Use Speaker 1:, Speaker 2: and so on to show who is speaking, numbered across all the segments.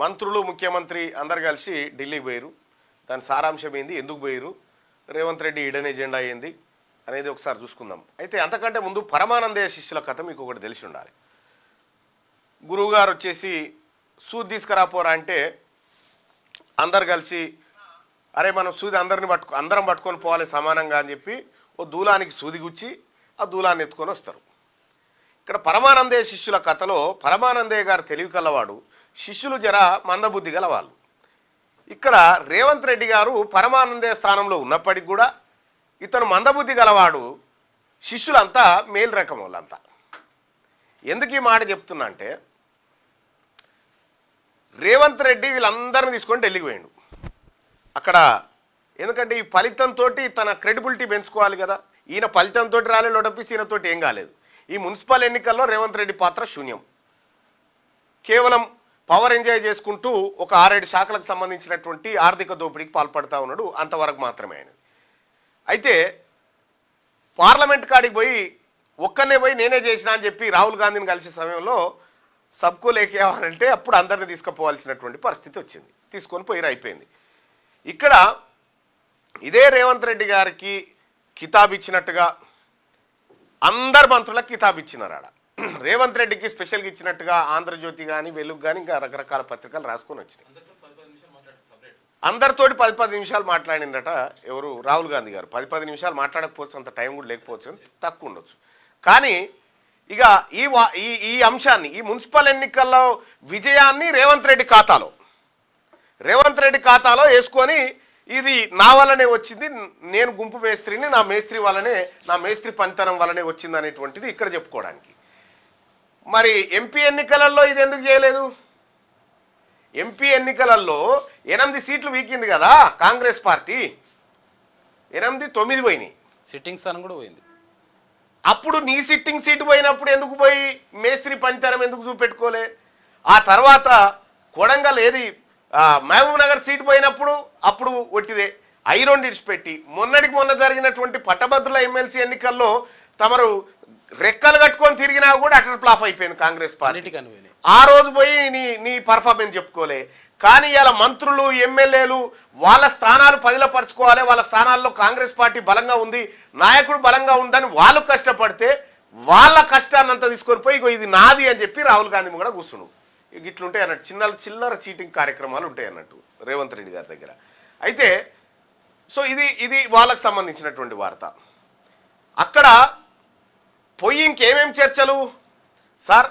Speaker 1: మంత్రులు ముఖ్యమంత్రి అందరు కలిసి ఢిల్లీకి పోయారు. దాని సారాంశం ఏంది, ఎందుకు పోయారు, రేవంత్ రెడ్డి ఈడెన్ ఎజెండా ఏంది అనేది ఒకసారి చూసుకుందాం. అయితే అంతకంటే ముందు పరమానందయ్య శిష్యుల కథ మీకు ఒకటి తెలిసి ఉండాలి. గురువుగారు వచ్చేసి సూది తీసుకురాపోరా అంటే అందరు కలిసి అరే మనం సూది అందరం పట్టుకొని పోవాలి సమానంగా అని చెప్పి ఓ దూలానికి సూది గుచ్చి ఆ దూలాన్ని ఎత్తుకొని వస్తారు. ఇక్కడ పరమానందయ్య శిష్యుల కథలో పరమానందయ్య గారు తెలివి కలవాడు, శిష్యులు జర మందబుద్ధి గలవాళ్ళు. ఇక్కడ రేవంత్ రెడ్డి గారు పరమానందయ్య స్థానంలో ఉన్నప్పటికి కూడా ఇతను మందబుద్ధి గలవాడు, శిష్యులంతా మేలు రకం వాళ్ళంతా. ఎందుకు ఈ మాట చెప్తున్నా అంటే రేవంత్ రెడ్డి వీళ్ళందరినీ తీసుకొని ఢిల్లీకి పోయాడు. అక్కడ ఎందుకంటే ఈ ఫలితంతో తన క్రెడిబిలిటీ పెంచుకోవాలి కదా. ఈయన ఫలితంతో రాలే లోటపిసి ఈయనతోటి ఏం కాలేదు. ఈ మున్సిపల్ ఎన్నికల్లో రేవంత్ రెడ్డి పాత్ర శూన్యం. కేవలం పవర్ ఎంజాయ్ చేసుకుంటూ ఒక 6-7 శాఖలకు సంబంధించినటువంటి ఆర్థిక దోపిడీకి పాల్పడతా ఉన్నాడు, అంతవరకు మాత్రమే ఆయన. అయితే పార్లమెంట్ కాడికి పోయి ఒక్కనే పోయి నేనే చేసినా అని చెప్పి రాహుల్ గాంధీని కలిసే సమయంలో సబ్కో లేకేవాలంటే అప్పుడు అందరిని తీసుకుపోవాల్సినటువంటి పరిస్థితి వచ్చింది. తీసుకొని పోయి అయిపోయింది. ఇక్కడ ఇదే రేవంత్ రెడ్డి గారికి కితాబ్ ఇచ్చినట్టుగా అందరు మంత్రులకు కితాబ్ ఇచ్చినారు. ఆడ రేవంత్ రెడ్డికి స్పెషల్గా ఇచ్చినట్టుగా ఆంధ్రజ్యోతి కానీ వెలుగు కానీ ఇంకా రకరకాల పత్రికలు రాసుకొని వచ్చినాయి. అందరితోటి 10 నిమిషాలు మాట్లాడిందట ఎవరు, రాహుల్ గాంధీ గారు. 10 నిమిషాలు మాట్లాడకపోవచ్చు, అంత టైం కూడా లేకపోవచ్చు, తక్కువ ఉండొచ్చు. కానీ ఇక ఈ అంశాన్ని, ఈ మున్సిపల్ ఎన్నికల్లో విజయాన్ని రేవంత్ రెడ్డి ఖాతాలో వేసుకొని ఇది నా వల్లనే వచ్చింది, నేను గుంపు మేస్త్రిని, నా మేస్త్రి వల్లనే, నా మేస్త్రి పనితనం వల్లనే వచ్చింది అనేటువంటిది ఇక్కడ చెప్పుకోవడానికి. మరి ఎంపీ ఎన్నికలలో ఇది ఎందుకు చేయలేదు? ఎంపీ ఎన్నికలలో 8 సీట్లు వీకింది కదా కాంగ్రెస్ పార్టీ, 9 పోయినాయి.
Speaker 2: సిట్టింగ్ స్థానం కూడా పోయింది.
Speaker 1: అప్పుడు నీ సిట్టింగ్ సీటు పోయినప్పుడు ఎందుకు పోయి మేస్త్రి పనితనం ఎందుకు చూపెట్టుకోలే? ఆ తర్వాత కొడంగల్ ఏది మహబూబ్ నగర్ సీటు పోయినప్పుడు అప్పుడు ఒట్టిదే ఐరన్ విడిచిపెట్టి మొన్న జరిగినటువంటి పట్టభద్రుల ఎమ్మెల్సీ ఎన్నికల్లో తమరు రెక్కలు కట్టుకొని తిరిగినా కూడా అటర్ ఫ్లాప్ అయిపోయింది కాంగ్రెస్ పార్టీ. ఆ రోజు పోయి నీ పర్ఫార్మెన్స్ చెప్పుకోలే. కానీ ఇలా మంత్రులు ఎమ్మెల్యేలు వాళ్ళ స్థానాలు పదిలపరచుకోవాలి, వాళ్ళ స్థానాల్లో కాంగ్రెస్ పార్టీ బలంగా ఉంది, నాయకుడు బలంగా ఉందని వాళ్ళు కష్టపడితే వాళ్ళ కష్టాన్ని అంతా తీసుకొని పోయి ఇది నాది అని చెప్పి రాహుల్ గాంధీ కూడా కూర్చున్నాడు. ఇట్లుంటాయి అన్నట్టు చిల్లర చీటింగ్ కార్యక్రమాలు ఉంటాయి అన్నట్టు రేవంత్ రెడ్డి గారి దగ్గర. అయితే సో ఇది వాళ్ళకు సంబంధించినటువంటి వార్త. అక్కడ పోయి ఇంకేమేం చర్చలు సార్,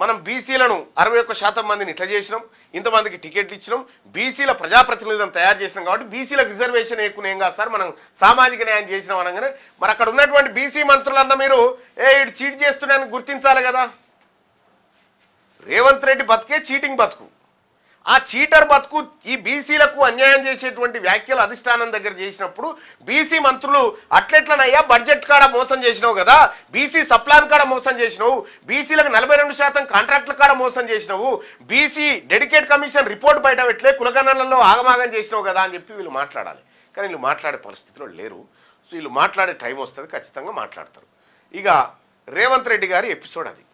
Speaker 1: మనం బీసీలను 61% మందిని ఇట్లా చేసినాం, ఇంతమందికి టికెట్లు ఇచ్చినాం, బీసీల ప్రజాప్రతినిధులను తయారు చేసినాం కాబట్టి బీసీలకు రిజర్వేషన్ ఎక్కువ ఏం కాదు సార్, మనం సామాజిక న్యాయం చేసినాం అనగానే మరి అక్కడ ఉన్నటువంటి బీసీ మంత్రులన్న మీరు ఇటు చీట్ చేస్తున్నాయని గుర్తించాలి కదా. రేవంత్ రెడ్డి బతుకే చీటింగ్ బతుకు. ఆ చీటర్ బతుకు ఈ బీసీలకు అన్యాయం చేసేటువంటి వ్యాఖ్యలు అధిష్టానం దగ్గర చేసినప్పుడు బీసీ మంత్రులు అట్లెట్లనయ్యా బడ్జెట్ కాడ మోసం చేసినావు కదా, బీసీ సప్లాన్ కాడ మోసం చేసినావు, బీసీలకు 42% కాంట్రాక్టుల కాడ మోసం చేసినావు, బీసీ డెడికేట్ కమిషన్ రిపోర్ట్ బయట పెట్టలే, కులగణనలో ఆగమాగం చేసినావు కదా అని చెప్పి వీళ్ళు మాట్లాడాలి. కానీ వీళ్ళు మాట్లాడే పరిస్థితిలో లేరు. సో వీళ్ళు మాట్లాడే టైం వస్తుంది, ఖచ్చితంగా మాట్లాడతారు. ఇక రేవంత్ రెడ్డి గారి ఎపిసోడ్ అది.